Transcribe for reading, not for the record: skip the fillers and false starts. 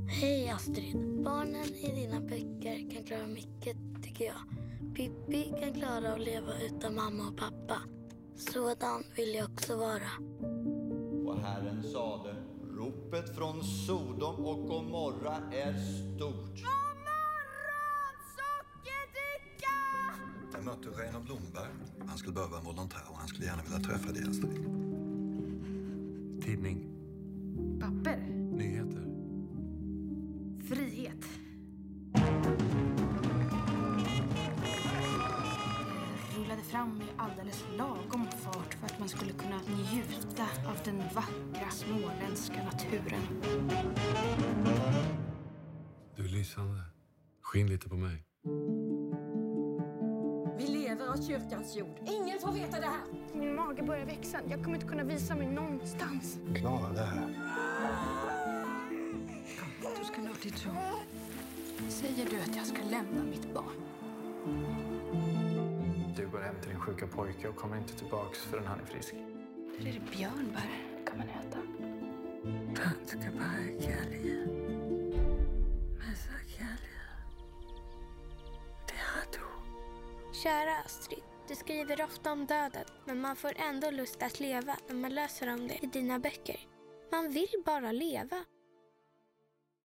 Hej Astrid. Barnen i dina böcker kan klara mycket, tycker jag. Pippi kan klara att leva utan mamma och pappa. Sådan vill jag också vara. Och Herren sade, ropet från Sodom och Gomorra är stort. God morgon, sockerdricka! Jag mötte Reino Blomberg. Han skulle behöva en volontär och han skulle gärna vilja träffa dig, Astrid. Tidning. Papper. Nyheter. Frihet. Det rullade fram i alldeles lagom fart för att man skulle kunna njuta av den vackra småländska naturen. Du är lysande. Skinn lite på mig. Vi lever av kyrkans jord. Ingen får veta det här. Min mage börjar växa. Jag kommer inte kunna visa mig någonstans. Klara det här. Du ska nå till tro. Säger du att jag ska lämna mitt barn? Du går hem till din sjuka pojke och kommer inte tillbaks förrän han är frisk. Eller är det björnbär kan man äta? Han ska bara kärlek. Massa kärlek. Det har du. Kära Astrid, du skriver ofta om döden, men man får ändå lust att leva när man läser om det i dina böcker. Man vill bara leva.